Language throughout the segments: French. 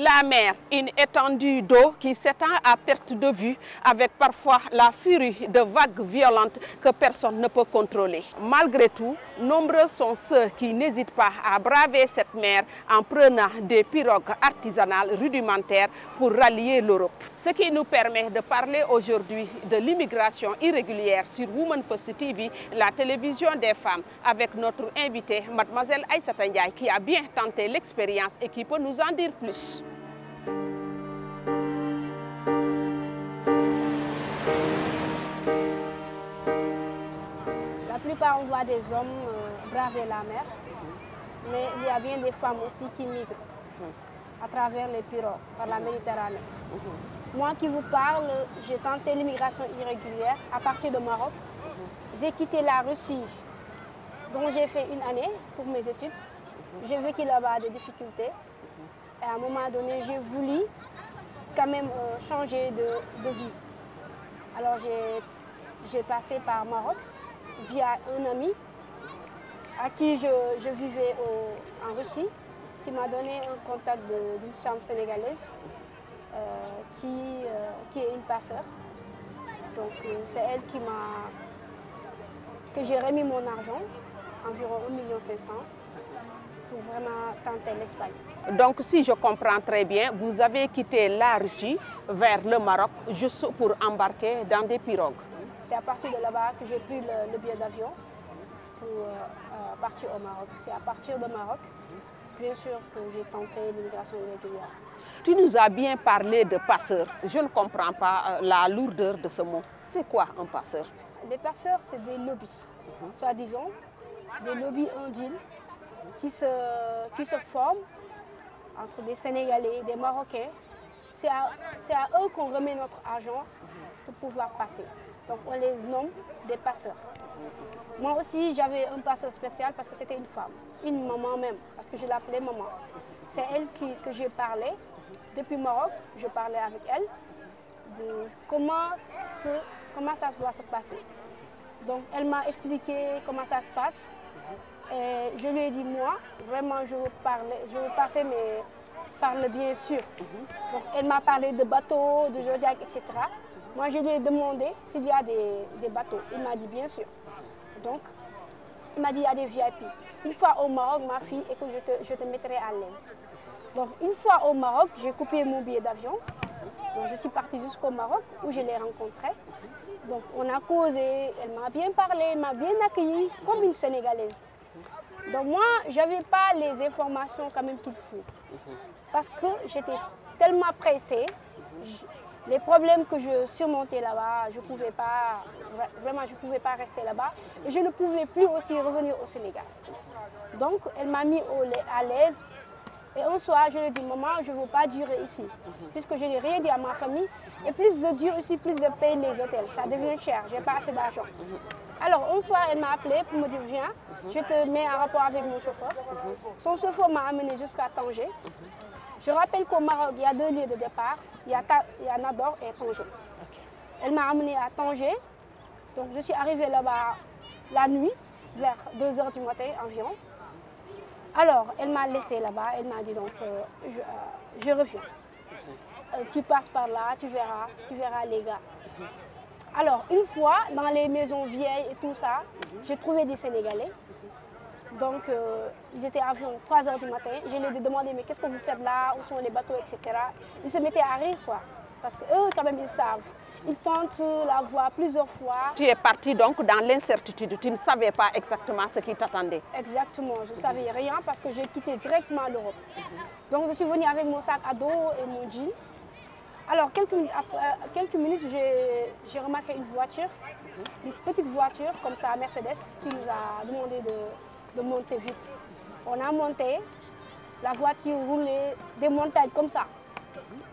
La mer, une étendue d'eau qui s'étend à perte de vue avec parfois la furie de vagues violentes que personne ne peut contrôler. Malgré tout, nombreux sont ceux qui n'hésitent pas à braver cette mer en prenant des pirogues artisanales rudimentaires pour rallier l'Europe. Ce qui nous permet de parler aujourd'hui de l'immigration irrégulière sur Women First TV, la télévision des femmes, avec notre invitée, mademoiselle Aïssata Ndiaye, qui a bien tenté l'expérience et qui peut nous en dire plus. La plupart, on voit des hommes braver la mer, mais il y a bien des femmes aussi qui migrent à travers les pirogues, par la Méditerranée. Moi qui vous parle, j'ai tenté l'immigration irrégulière à partir de Maroc. J'ai quitté la Russie, dont j'ai fait une année pour mes études. J'ai vécu là-bas des difficultés. Et à un moment donné, j'ai voulu quand même changer de vie. Alors j'ai passé par Maroc via un ami à qui je vivais en Russie, qui m'a donné un contact d'une femme sénégalaise qui est une passeure. Donc c'est elle que j'ai remis mon argent, environ 1,5 million, pour vraiment tenter l'Espagne. Donc si je comprends très bien, vous avez quitté la Russie vers le Maroc juste pour embarquer dans des pirogues. C'est à partir de là-bas que j'ai pris le billet d'avion pour partir au Maroc. C'est à partir de Maroc, bien sûr, que j'ai tenté l'immigration irrégulière. Tu nous as bien parlé de passeur. Je ne comprends pas la lourdeur de ce mot. C'est quoi un passeur? Les passeurs, c'est des lobbies, soi-disant, des lobbies indigènes qui se forment entre des Sénégalais et des Marocains. C'est à eux qu'on remet notre argent pour pouvoir passer. Donc on les nomme des passeurs. Moi aussi, j'avais un passeur spécial parce que c'était une femme, une maman même, parce que je l'appelais maman. C'est elle que j'ai parlé. Depuis Maroc, je parlais avec elle de comment ça doit se passer. Donc elle m'a expliqué comment ça se passe. Et je lui ai dit, moi, vraiment, je veux passer, mais par le bien sûr. Donc elle m'a parlé de bateaux, de Zodiac, etc. Moi, je lui ai demandé s'il y a des bateaux. Il m'a dit bien sûr. Donc, il m'a dit il y a des VIP. Une fois au Maroc, ma fille, et que je te mettrai à l'aise. Donc, une fois au Maroc, j'ai coupé mon billet d'avion. Donc, je suis partie jusqu'au Maroc où je l'ai rencontrée. Donc, on a causé, elle m'a bien parlé, elle m'a bien accueillie comme une Sénégalaise. Donc, moi, je n'avais pas les informations quand même qu'il faut. Parce que j'étais tellement pressée. Les problèmes que je surmontais là-bas, je ne pouvais pas rester là-bas. Et je ne pouvais plus aussi revenir au Sénégal. Donc, elle m'a mis à l'aise. Et un soir, je lui ai dit, maman, je ne veux pas durer ici. Puisque je n'ai rien dit à ma famille. Et plus je dure ici, plus je paye les hôtels. Ça devient cher, je n'ai pas assez d'argent. Alors, un soir, elle m'a appelé pour me dire, viens, je te mets en rapport avec mon chauffeur. Son chauffeur m'a amené jusqu'à Tanger. Je rappelle qu'au Maroc, il y a 2 lieux de départ. Il y a Nador et Tanger. Elle m'a amené à Tanger. Donc, je suis arrivée là-bas la nuit, vers 2 h du matin environ. Alors, elle m'a laissée là-bas. Elle m'a dit, donc, je reviens. Tu passes par là, tu verras les gars. Alors, une fois, dans les maisons vieilles et tout ça, j'ai trouvé des Sénégalais. Donc, ils étaient environ 3 h du matin. Je leur ai demandé, mais qu'est-ce que vous faites là? Où sont les bateaux, etc. Ils se mettaient à rire, quoi. Parce qu'eux, quand même, ils savent. Ils tentent la voie plusieurs fois. Tu es partie donc dans l'incertitude. Tu ne savais pas exactement ce qui t'attendait. Exactement. Je ne savais rien parce que j'ai quitté directement l'Europe. Donc, je suis venue avec mon sac à dos et mon jean. Alors, quelques minutes, j'ai remarqué une voiture, une petite voiture comme ça, Mercedes, qui nous a demandé de monter vite. On a monté, la voiture roulait des montagnes comme ça,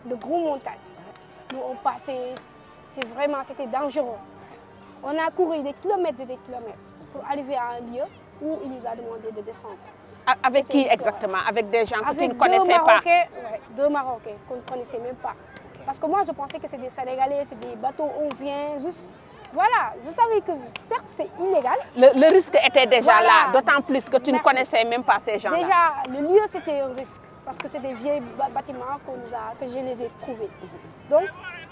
de gros montagnes. Nous, on passait, c'était dangereux. On a couru des kilomètres et des kilomètres pour arriver à un lieu où il nous a demandé de descendre. Avec qui exactement? Avec des gens que tu ne connaissais pas? Ouais, 2 Marocains qu'on ne connaissait même pas. Parce que moi, je pensais que c'est des Sénégalais, c'est des bateaux, on vient juste... Voilà, je savais que certes, c'est illégal. Le risque était déjà là, d'autant plus que tu ne connaissais même pas ces gens-là. Déjà, le lieu, c'était un risque. parce que c'est des vieux bâtiments que je les ai trouvés. Donc,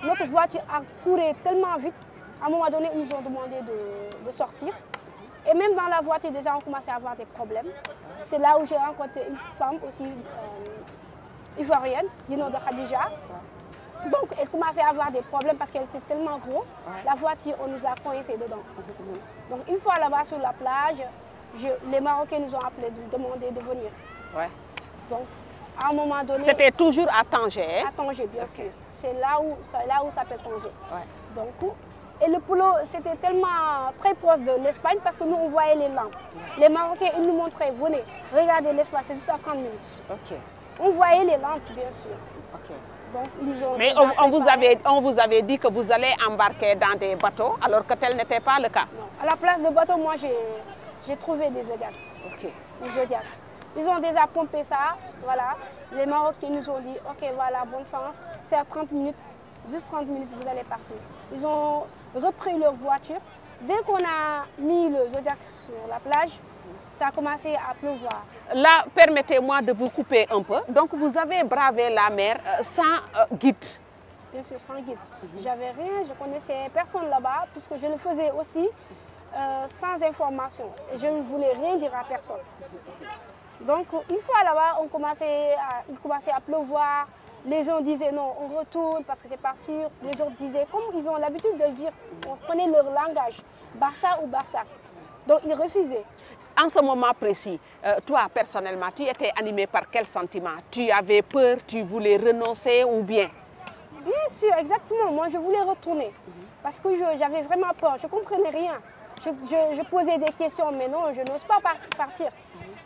notre voiture a couru tellement vite, à un moment donné, ils nous ont demandé de sortir. Et même dans la voiture, déjà, on commençait à avoir des problèmes. C'est là où j'ai rencontré une femme aussi ivoirienne, du nom de Khadija. Donc, elle commençait à avoir des problèmes parce qu'elle était tellement gros. La voiture, on nous a coincé dedans. Donc, une fois là-bas sur la plage, les Marocains nous ont appelés de demander de venir. Donc, à un moment donné... C'était toujours à Tanger? À Tanger, bien sûr. C'est là où ça s'appelle Tanger. Donc, et le polo, c'était tellement très proche de l'Espagne parce que nous, on voyait les lampes. Les Marocains, ils nous montraient, venez, regardez l'espace, c'est juste à 30 minutes. On voyait les lampes, bien sûr. Donc, ils nous ont... Mais on vous avait dit que vous allez embarquer dans des bateaux, alors que tel n'était pas le cas. Non. À la place de bateau, moi, j'ai trouvé des Zodiacs. Des Zodiacs. Ils ont déjà pompé ça, voilà. Les Marocains nous ont dit, ok, voilà, bon sens, c'est à 30 minutes, juste 30 minutes, vous allez partir. Ils ont repris leur voiture. Dès qu'on a mis le Zodiac sur la plage, ça a commencé à pleuvoir. Là, permettez-moi de vous couper un peu. Donc, vous avez bravé la mer sans guide? Bien sûr, sans guide. J'avais rien, je connaissais personne là-bas, puisque je le faisais aussi sans information. Et je ne voulais rien dire à personne. Donc, une fois là-bas, il commençait à pleuvoir. Les gens disaient non, on retourne parce que c'est pas sûr. Les autres disaient, comme ils ont l'habitude de le dire, on connaît leur langage, Barça ou Barça. Donc, ils refusaient. En ce moment précis, toi, personnellement, tu étais animé par quel sentiment? Tu avais peur, tu voulais renoncer ou bien? Bien sûr, exactement. Moi, je voulais retourner parce que j'avais vraiment peur. Je ne comprenais rien. Je posais des questions, mais non, je n'ose pas partir.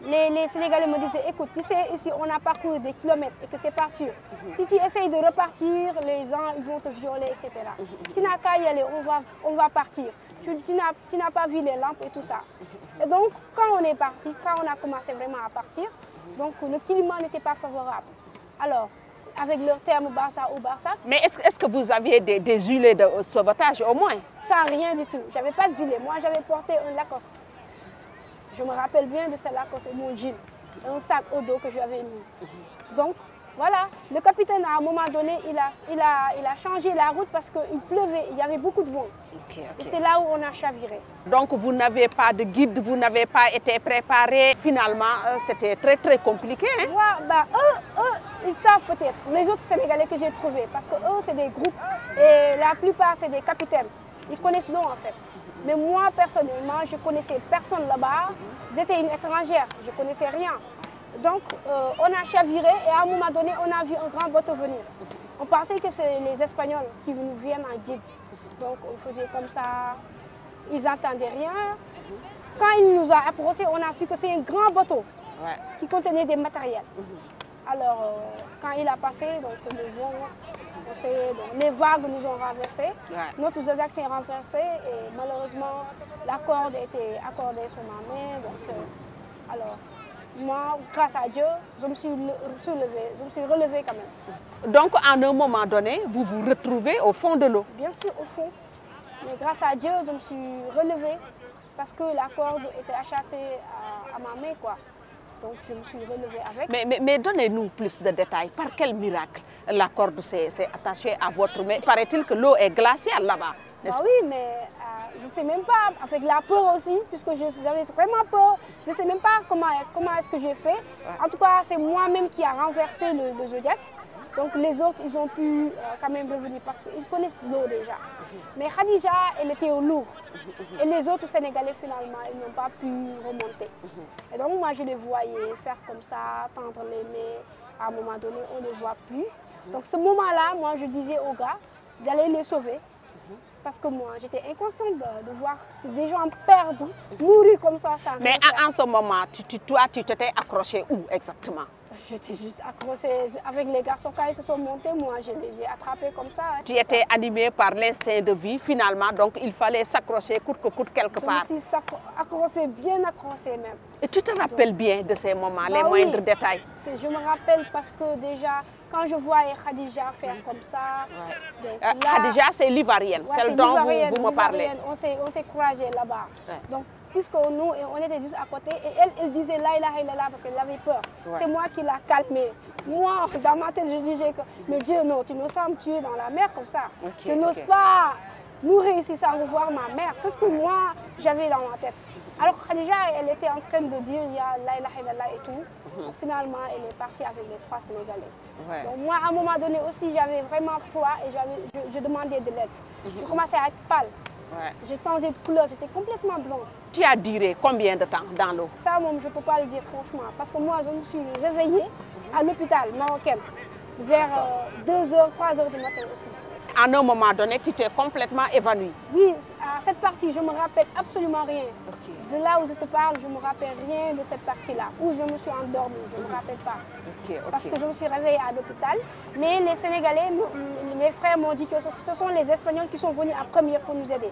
Les Sénégalais me disaient, écoute, tu sais, ici, on a parcouru des kilomètres et que ce n'est pas sûr. Si tu essayes de repartir, les gens ils vont te violer, etc. Tu n'as qu'à y aller, on va partir. Tu n'as pas vu les lampes et tout ça. Et donc, quand on est parti, quand on a commencé vraiment à partir, donc le climat n'était pas favorable. Alors, avec leur terme Barça ou Barça. Mais est-ce que vous aviez des gilets de sauvetage au moins? Ça, rien du tout. Je n'avais pas de gilet. Moi, j'avais porté un Lacoste. Je me rappelle bien de ce Lacoste et mon jean. Un sac au dos que j'avais mis. Donc, voilà. Le capitaine, à un moment donné, il a changé la route parce qu'il pleuvait. Il y avait beaucoup de vent. Et c'est là où on a chaviré. Donc, vous n'avez pas de guide, vous n'avez pas été préparé. Finalement, c'était très, très compliqué. Hein? Ouais, bah, eux, ils savent peut-être. Les autres Sénégalais que j'ai trouvés. Parce que eux, c'est des groupes. Et la plupart, c'est des capitaines. Ils connaissent l'eau, en fait. Mais moi, personnellement, je connaissais personne là-bas. J'étais une étrangère, je ne connaissais rien. Donc, on a chaviré et à un moment donné, on a vu un grand bateau venir. On pensait que c'est les Espagnols qui nous viennent en guide. Donc, on faisait comme ça. Ils n'entendaient rien. Quand il nous a approchés, on a su que c'est un grand bateau qui contenait des matériels. Alors, quand il a passé, donc, le vent, les vagues nous ont renversés. Notre Zodiac s'est renversé et malheureusement, la corde était accordée sur ma main. Donc, alors, moi, grâce à Dieu, je me suis relevée quand même. Donc, à un moment donné, vous vous retrouvez au fond de l'eau? Bien sûr, au fond. Mais grâce à Dieu, je me suis relevée parce que la corde était attachée à ma main, quoi. Donc, je me suis relevée avec. Mais donnez-nous plus de détails. Par quel miracle la corde s'est attachée à votre main? Paraît-il que l'eau est glaciale là-bas. Ah oui, mais je ne sais même pas, avec la peur aussi, puisque j'avais vraiment peur. Je ne sais même pas comment est-ce que j'ai fait. En tout cas, c'est moi-même qui a renversé le Zodiac. Donc les autres, ils ont pu quand même revenir parce qu'ils connaissent l'eau déjà. Mais Khadija, elle était au lourd. Et les autres Sénégalais, finalement, ils n'ont pas pu remonter. Et donc moi, je les voyais faire comme ça, tendre les mains. À un moment donné, on ne les voit plus. Donc ce moment-là, moi, je disais aux gars d'aller les sauver. Parce que moi, j'étais inconsciente de voir des gens perdre, mourir comme ça. Mais en ce moment, toi, tu t'étais accroché où exactement? J'étais juste accrochée avec les garçons. Quand ils se sont montés, moi, je les ai attrapés comme ça. Tu étais animée par l'instinct de vie, finalement, donc il fallait s'accrocher coûte que coûte quelque part. Je me suis accrochée, bien accrochée même. Et tu te rappelles bien de ces moments, les moindres détails? Je me rappelle parce que déjà, quand je voyais Khadija faire comme ça... Khadija, c'est l'Ivoirienne, celle dont vous me parlez. On s'est croisés là-bas. Donc, puisque nous, on était juste à côté, et elle disait la ilaha illallah parce qu'elle avait peur. Ouais. C'est moi qui l'a calmée. Moi, dans ma tête, je disais que, mais Dieu, non, tu n'oses pas me tuer dans la mer comme ça. Je n'ose pas mourir ici sans revoir ma mère. C'est ce que moi, j'avais dans ma tête. Alors Khadija, elle était en train de dire il y a la ilaha illallah et tout. Finalement, elle est partie avec les 3 Sénégalais. Ouais. Donc moi, à un moment donné aussi, j'avais vraiment froid et je demandais de l'aide. Je commençais à être pâle. Ouais. J'ai changé de couleur, j'étais complètement blonde. Tu as duré combien de temps dans l'eau? Ça, je ne peux pas le dire franchement, parce que moi, je me suis réveillée à l'hôpital marocain vers 2h, 3h du matin aussi. À un moment donné, tu t'es complètement évanouie? Oui, à cette partie, je ne me rappelle absolument rien. Okay. De là où je te parle, je ne me rappelle rien de cette partie-là, où je me suis endormie, je ne me rappelle pas. Parce que je me suis réveillée à l'hôpital. Mais les Sénégalais, mes frères m'ont dit que ce sont les Espagnols qui sont venus en premier pour nous aider.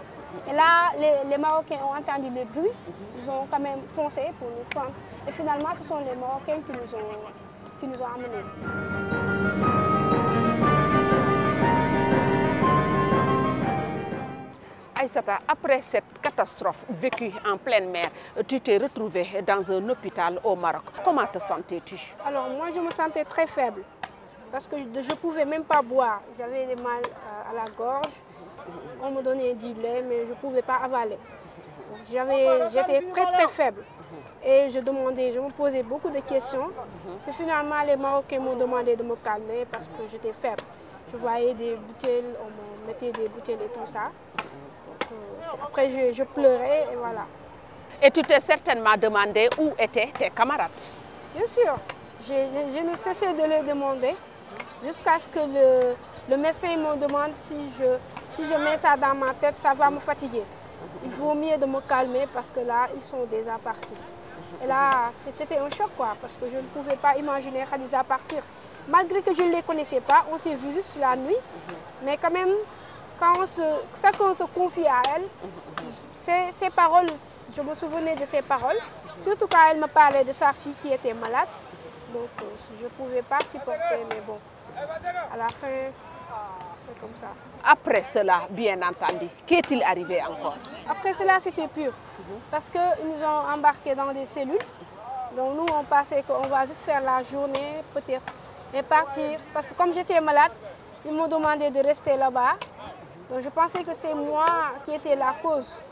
Et là, les Marocains ont entendu les bruits, ils ont quand même foncé pour nous prendre. Et finalement, ce sont les Marocains qui nous ont amenés. Aïssata, après cette catastrophe vécue en pleine mer, tu t'es retrouvée dans un hôpital au Maroc. Comment te sentais-tu? Alors moi, je me sentais très faible parce que je ne pouvais même pas boire. J'avais des mal à la gorge. On me donnait du lait, mais je ne pouvais pas avaler. J'étais très faible. Et je me posais beaucoup de questions. C'est finalement les Marocains m'ont demandé de me calmer parce que j'étais faible. Je voyais des bouteilles, on me mettait des bouteilles et tout ça. Après, je pleurais et voilà. Et tu t'es certainement demandé où étaient tes camarades? Bien sûr. Je ne cessais de les demander jusqu'à ce que le médecin me demande si je mets ça dans ma tête, ça va me fatiguer. Il vaut mieux de me calmer parce que là, ils sont déjà partis. Et là, c'était un choc, quoi, parce que je ne pouvais pas imaginer Khadija partir. Malgré que je ne les connaissais pas, on s'est vu juste la nuit, mais quand même, quand on se confie à elle, ses paroles, je me souvenais de ses paroles, surtout quand elle me parlait de sa fille qui était malade. Donc je ne pouvais pas supporter, mais bon, à la fin, c'est comme ça. Après cela, bien entendu, qu'est-il arrivé encore? Après cela, c'était pur, parce qu'ils nous ont embarqués dans des cellules. Donc nous, on pensait qu'on va juste faire la journée, peut-être, et partir. Parce que comme j'étais malade, ils m'ont demandé de rester là-bas. Donc je pensais que c'est moi qui étais la cause.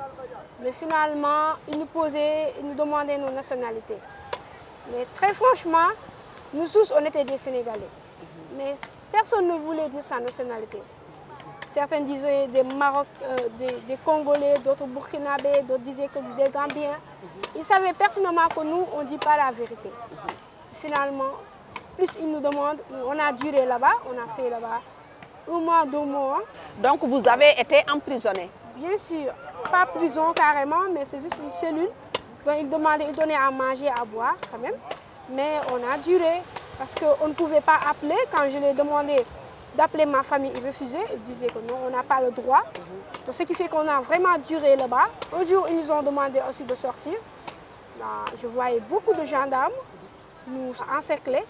Mais finalement, ils nous demandaient nos nationalités. Mais très franchement, nous tous, on était des Sénégalais. Mais personne ne voulait dire sa nationalité. Certains disaient des Congolais, d'autres Burkinabés, d'autres disaient que des Gambiens. Ils savaient pertinemment que nous, on ne dit pas la vérité. Finalement, plus ils nous demandent, on a duré là-bas, on a fait là-bas 1 mois, 2 mois. Donc vous avez été emprisonnés? Bien sûr, pas prison carrément, mais c'est juste une cellule. Donc ils donnaient à manger, à boire quand même. Mais on a duré parce qu'on ne pouvait pas appeler. Quand je les demandais d'appeler ma famille, ils refusaient. Ils disaient que non, on n'a pas le droit. Donc ce qui fait qu'on a vraiment duré là-bas. Un jour, ils nous ont demandé aussi de sortir. Là, je voyais beaucoup de gendarmes nous encercler.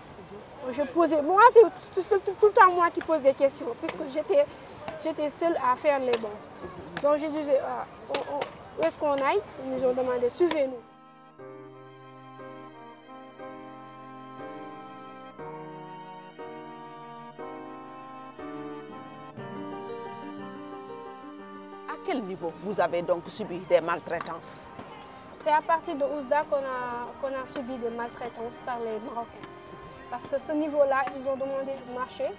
Je posais, moi, c'est tout le temps moi qui pose des questions, puisque j'étais seule à faire les bons. Donc je disais, où est-ce qu'on aille? Ils nous ont demandé, suivez-nous. À quel niveau vous avez donc subi des maltraitances? C'est à partir de Oujda qu'on a subi des maltraitances par les Marocains. Parce que ce niveau-là, ils ont demandé de marcher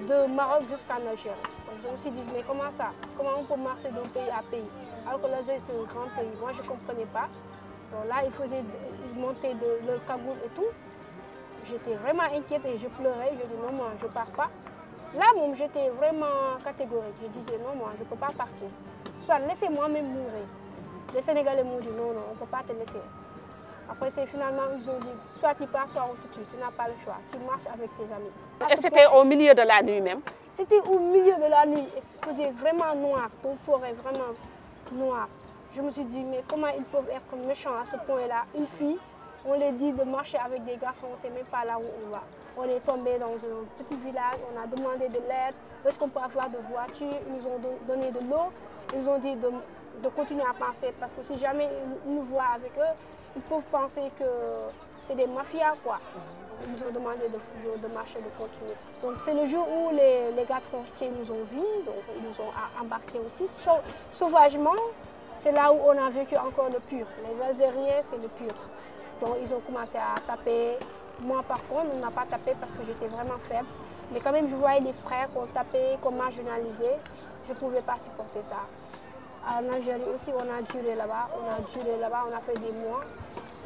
de Maroc jusqu'en Algérie. Donc je me suis dit, mais comment ça? Comment on peut marcher d'un pays à pays? Alors que l'Algérie, c'est un grand pays. Moi, je ne comprenais pas. Donc là, ils montaient de leur cagoule et tout. J'étais vraiment inquiète et je pleurais. Je dis, non, moi, je ne pars pas. Là, j'étais vraiment catégorique. Je disais, non, moi, je ne peux pas partir. Soit laissez-moi même mourir. Les Sénégalais m'ont dit, non, non, on ne peut pas te laisser. Après, c'est finalement, ils ont dit, soit tu pars, soit on te tue. Tu n'as pas le choix. Tu marches avec tes amis. Et c'était au milieu de la nuit même? C'était au milieu de la nuit. Il faisait vraiment noir, une forêt vraiment noire. Je me suis dit, mais comment ils peuvent être méchants à ce point-là? Une fille, on leur dit de marcher avec des garçons, on ne sait même pas là où on va. On est tombé dans un petit village, on a demandé de l'aide. Est-ce qu'on peut avoir de voiture? Ils nous ont donné de l'eau. Ils ont dit de continuer à penser, parce que si jamais ils nous voient avec eux, ils peuvent penser que c'est des mafias, quoi. Ils nous ont demandé de marcher, de continuer. Donc c'est le jour où les gardes frontières nous ont vus, donc ils nous ont embarqués aussi. Sauvagement, c'est là où on a vécu encore le pur. Les Algériens, c'est le pur. Donc ils ont commencé à taper. Moi par contre, on n'a pas tapé parce que j'étais vraiment faible. Mais quand même, je voyais les frères qu'on tapait, qu'on marginalisait. Je ne pouvais pas supporter ça. En Algérie aussi, on a duré là-bas, on a fait des mois.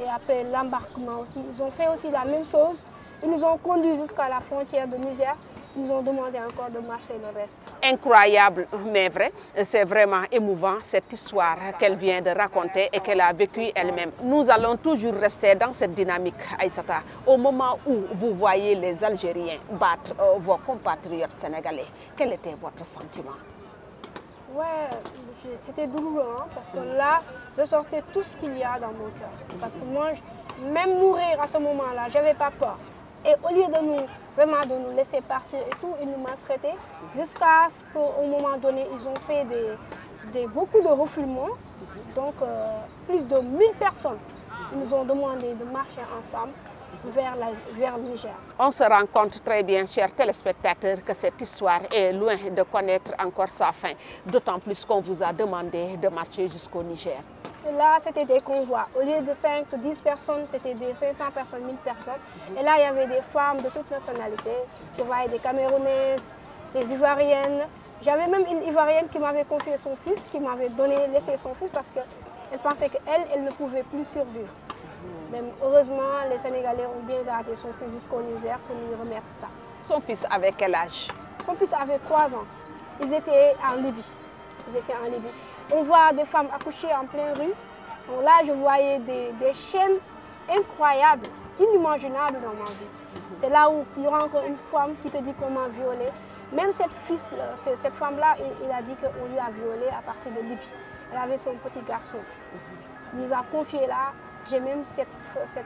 Et après l'embarquement aussi, ils ont fait aussi la même chose. Ils nous ont conduits jusqu'à la frontière de Niger. Ils nous ont demandé encore de marcher le reste. Incroyable, mais vrai. C'est vraiment émouvant cette histoire qu'elle vient de raconter et qu'elle a vécue elle-même. Nous allons toujours rester dans cette dynamique, Aïssata. Au moment où vous voyez les Algériens battre vos compatriotes sénégalais, quel était votre sentiment? Ouais, c'était douloureux, hein, parce que là, je sortais tout ce qu'il y a dans mon cœur. Parce que moi, même mourir à ce moment-là, je n'avais pas peur. Et au lieu de nous laisser partir et tout, ils nous maltraitaient jusqu'à ce qu'au moment donné, ils ont fait beaucoup de refoulements. Donc, plus de 1000 personnes. Ils nous ont demandé de marcher ensemble vers le Niger. On se rend compte très bien, chers téléspectateurs, que cette histoire est loin de connaître encore sa fin. D'autant plus qu'on vous a demandé de marcher jusqu'au Niger. Et là, c'était des convois. Au lieu de 5, 10 personnes, c'était des 500 personnes, 1000 personnes. Et là, il y avait des femmes de toutes nationalités. Je voyais des Camerounaises, des Ivoiriennes. J'avais même une Ivoirienne qui m'avait confié son fils, qui m'avait laissé son fils parce qu'elle pensait qu'elle ne pouvait plus survivre. Mais heureusement, les Sénégalais ont bien gardé son fils jusqu'au Niger pour lui remettre ça. Son fils avait quel âge? Son fils avait 3 ans. Ils étaient en Libye. On voit des femmes accoucher en pleine rue. Donc là, je voyais des chaînes incroyables, inimaginables dans ma vie. C'est là où il y aura encore une femme qui te dit qu'on m'a violée. Même cette femme-là, il a dit qu'on lui a violée à partir de Libye. Elle avait son petit garçon. Il nous a confié là. J'ai même cette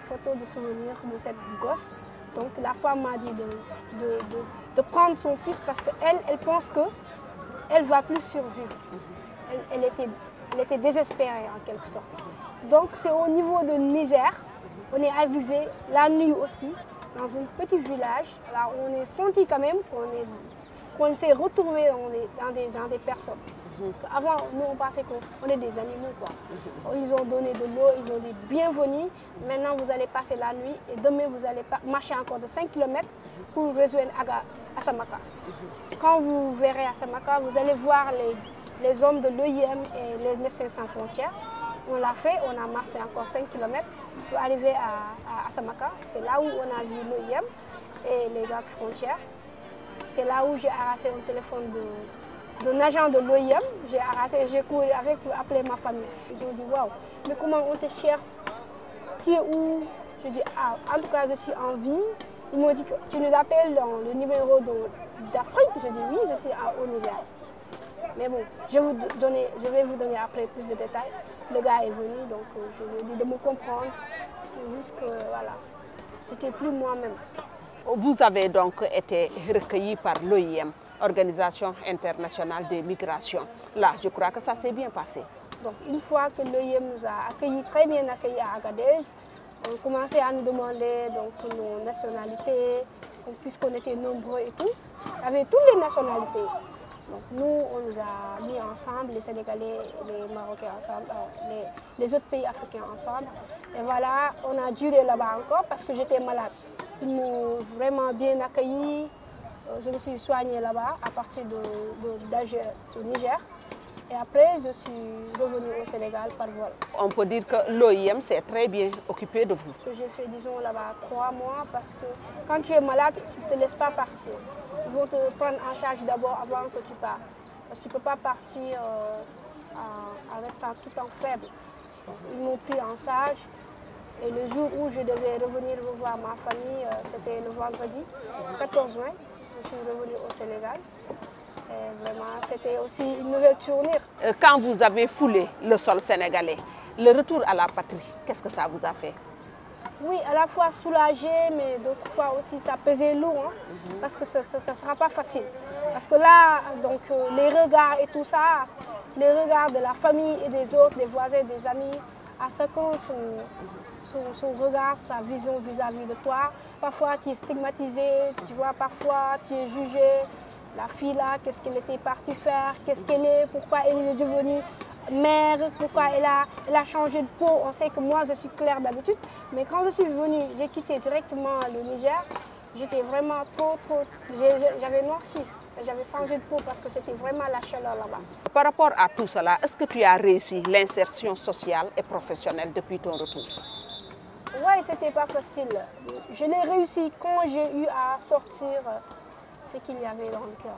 photo de souvenir de cette gosse. Donc la femme m'a dit de prendre son fils parce qu'elle pense qu'elle ne va plus survivre. Elle était désespérée en quelque sorte. Donc c'est au niveau de Niger, on est arrivé la nuit aussi, dans un petit village. Là, on est senti quand même qu'on s'est retrouvé dans des personnes. Parce qu'avant, nous, on pensait qu'on est des animaux, quoi. Ils ont donné de l'eau, ils ont dit bienvenue. Maintenant, vous allez passer la nuit et demain, vous allez marcher encore de 5 km pour rejoindre Assamaka. Quand vous verrez Assamaka, vous allez voir les hommes de l'OIM et les Médecins sans frontières. On l'a fait, on a marché encore 5 km pour arriver à Assamaka. C'est là où on a vu l'OIM et les gardes frontières. C'est là où j'ai arraché un téléphone d'un agent de l'OIM. J'ai couru avec pour appeler ma famille. Ils ont dit waouh, mais comment on te cherche? Tu es où? Je dis ah, en tout cas je suis en vie. Ils m'ont dit que tu nous appelles dans le numéro d'Afrique. Je dis oui, je suis au Niger. Mais bon, je vais vous donner après plus de détails. Le gars est venu, donc je lui ai dit de me comprendre. C'est juste que voilà, j'étais plus moi-même. Vous avez donc été recueilli par l'OIM, Organisation internationale des migrations. Là, je crois que ça s'est bien passé. Donc, une fois que l'OIM nous a accueillis, très bien accueillis à Agadez, on commençait à nous demander donc, nos nationalités, puisqu'on était nombreux et tout. Il y avait toutes les nationalités. Donc, nous, on nous a mis ensemble, les Sénégalais, les Marocains ensemble, les autres pays africains ensemble. Et voilà, on a duré là-bas encore parce que j'étais malade. Ils m'ont vraiment bien accueilli. Je me suis soignée là-bas à partir de Niger. Et après, je suis revenue au Sénégal par vol. On peut dire que l'OIM s'est très bien occupé de vous. J'ai fait, disons, là-bas 3 mois parce que quand tu es malade, ils ne te laissent pas partir. Ils vont te prendre en charge d'abord avant que tu partes. Parce que tu ne peux pas partir en restant tout en faible. Donc, ils m'ont pris en charge. Et le jour où je devais revenir revoir ma famille, c'était le vendredi 14 juin. Je suis revenue au Sénégal. Et vraiment, c'était aussi une nouvelle tournure. Quand vous avez foulé le sol sénégalais, le retour à la patrie, qu'est-ce que ça vous a fait? Oui, à la fois soulagé, mais d'autres fois aussi ça pesait lourd, hein, parce que ça ne sera pas facile. Parce que là, donc, les regards et tout ça, les regards de la famille et des autres, des voisins, des amis, à chacun son regard, sa vision vis-à-vis de toi. Parfois tu es stigmatisé, tu vois, parfois tu es jugé. La fille là, qu'est-ce qu'elle était partie faire, qu'est-ce qu'elle est, pourquoi elle est devenue mère, pourquoi elle a changé de peau. On sait que moi je suis claire d'habitude, mais quand je suis venue, j'ai quitté directement le Niger, j'étais vraiment j'avais noirci, j'avais changé de peau parce que c'était vraiment la chaleur là-bas. Par rapport à tout cela, est-ce que tu as réussi l'insertion sociale et professionnelle depuis ton retour? Oui, c'était pas facile. Je l'ai réussi quand j'ai eu à sortir ce qu'il y avait dans le cœur.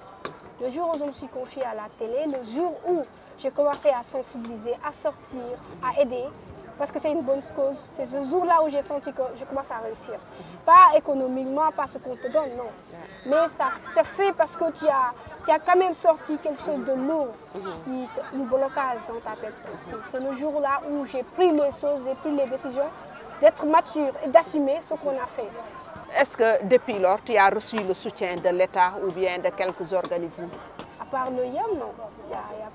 Le jour où je me suis confiée à la télé, le jour où j'ai commencé à sensibiliser, à sortir, à aider, parce que c'est une bonne cause, c'est ce jour-là où j'ai senti que je commence à réussir. Pas économiquement, pas ce qu'on te donne, non. Mais ça fait parce que tu as quand même sorti quelque chose de lourd, une blocage dans ta tête. C'est le jour-là où j'ai pris les choses, j'ai pris les décisions d'être mature et d'assumer ce qu'on a fait. Est-ce que depuis lors, tu as reçu le soutien de l'État ou bien de quelques organismes? À part l'OIM, non.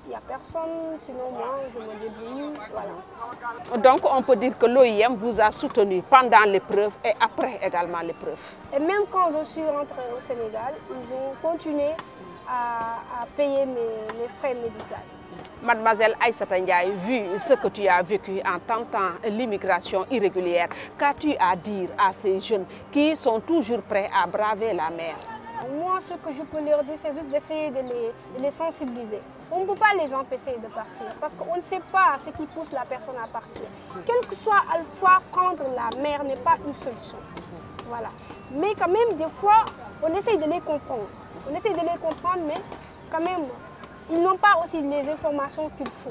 Il n'y a personne, sinon moi, je me débrouille, voilà. Donc on peut dire que l'OIM vous a soutenu pendant l'épreuve et après également l'épreuve. Et même quand je suis rentrée au Sénégal, ils ont continué à payer mes frais médicaux. Mademoiselle Aïssata Ndiaye, vu ce que tu as vécu en tentant l'immigration irrégulière, qu'as-tu à dire à ces jeunes qui sont toujours prêts à braver la mer? Moi, ce que je peux leur dire, c'est juste d'essayer de les sensibiliser. On ne peut pas les empêcher de partir parce qu'on ne sait pas ce qui pousse la personne à partir. Quel que soit alpha, prendre la mer n'est pas une solution. Voilà. Mais quand même, des fois, on essaye de les comprendre. On essaye de les comprendre, mais quand même, ils n'ont pas aussi les informations qu'il faut.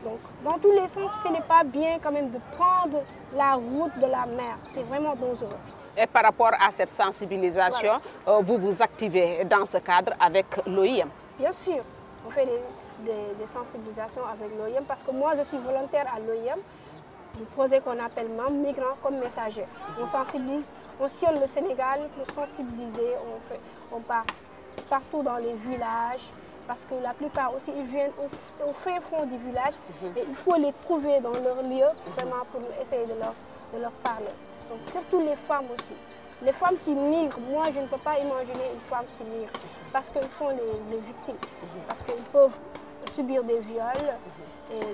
Donc, dans tous les sens, ce n'est pas bien quand même de prendre la route de la mer. C'est vraiment dangereux. Et par rapport à cette sensibilisation, voilà, vous vous activez dans ce cadre avec l'OIM? Bien sûr, on fait des sensibilisations avec l'OIM parce que moi je suis volontaire à l'OIM, du projet qu'on appelle Migrants comme messagers. On sensibilise, on sillonne le Sénégal pour sensibiliser, on part partout dans les villages parce que la plupart aussi ils viennent au fin fond du village et il faut les trouver dans leur lieu vraiment pour essayer de leur parler. Donc surtout les femmes aussi. Les femmes qui migrent, moi je ne peux pas imaginer une femme qui migre parce qu'ils sont les victimes. Parce qu'ils peuvent subir des viols,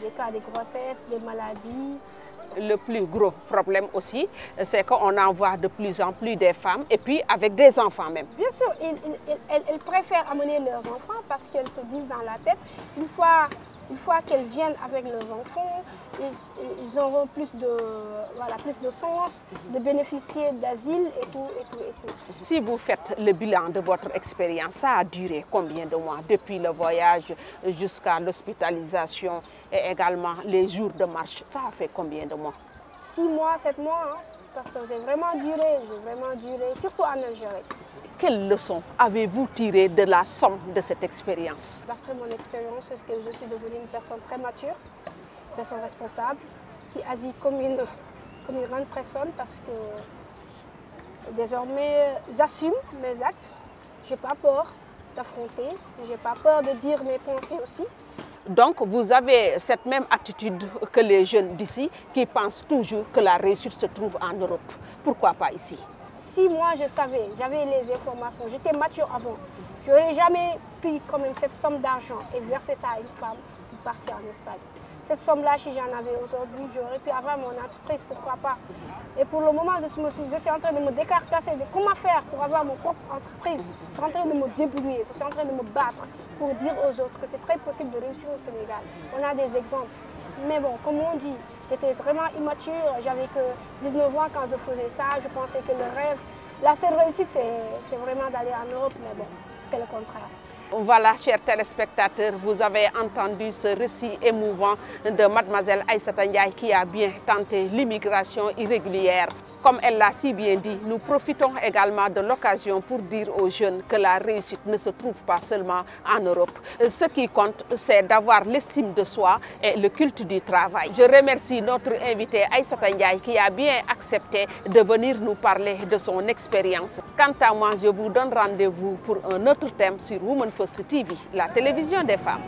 des cas de grossesse, des maladies. Le plus gros problème aussi, c'est qu'on en voit de plus en plus des femmes et puis avec des enfants même. Bien sûr, elles préfèrent amener leurs enfants parce qu'elles se disent dans la tête, une fois qu'elles viennent avec leurs enfants, ils auront plus de sens de bénéficier d'asile et tout. Si vous faites le bilan de votre expérience, ça a duré combien de mois depuis le voyage jusqu'à l'hospitalisation et également les jours de marche? Ça a fait combien de mois? 6 mois, 7 mois, hein, parce que j'ai vraiment duré, surtout en Algérie. Quelles leçons avez-vous tirées de la somme de cette expérience? D'après mon expérience, c'est que je suis devenue une personne très mature, une personne responsable, qui agit comme une grande personne parce que désormais j'assume mes actes. Je n'ai pas peur d'affronter, je n'ai pas peur de dire mes pensées aussi. Donc vous avez cette même attitude que les jeunes d'ici qui pensent toujours que la réussite se trouve en Europe. Pourquoi pas ici? Si moi je savais, j'avais les informations, j'étais mature avant, je n'aurais jamais pris quand même cette somme d'argent et versé ça à une femme pour partir en Espagne. Cette somme-là, si j'en avais aujourd'hui, j'aurais pu avoir mon entreprise, pourquoi pas. Et pour le moment, je suis en train de me décarcasser de comment faire pour avoir mon propre entreprise. Je suis en train de me débrouiller, je suis en train de me battre pour dire aux autres que c'est très possible de réussir au Sénégal. On a des exemples. Mais bon, comme on dit, j'étais vraiment immature, j'avais que 19 ans quand je faisais ça, je pensais que le rêve, la seule réussite, c'est vraiment d'aller en Europe, mais bon, c'est le contraire. Voilà, chers téléspectateurs, vous avez entendu ce récit émouvant de Mademoiselle Aïssata Ndiaye qui a bien tenté l'immigration irrégulière. Comme elle l'a si bien dit, nous profitons également de l'occasion pour dire aux jeunes que la réussite ne se trouve pas seulement en Europe. Ce qui compte, c'est d'avoir l'estime de soi et le culte du travail. Je remercie notre invité Aïssata Ndiaye qui a bien accepté de venir nous parler de son expérience. Quant à moi, je vous donne rendez-vous pour un autre thème sur Women First TV, la télévision des femmes.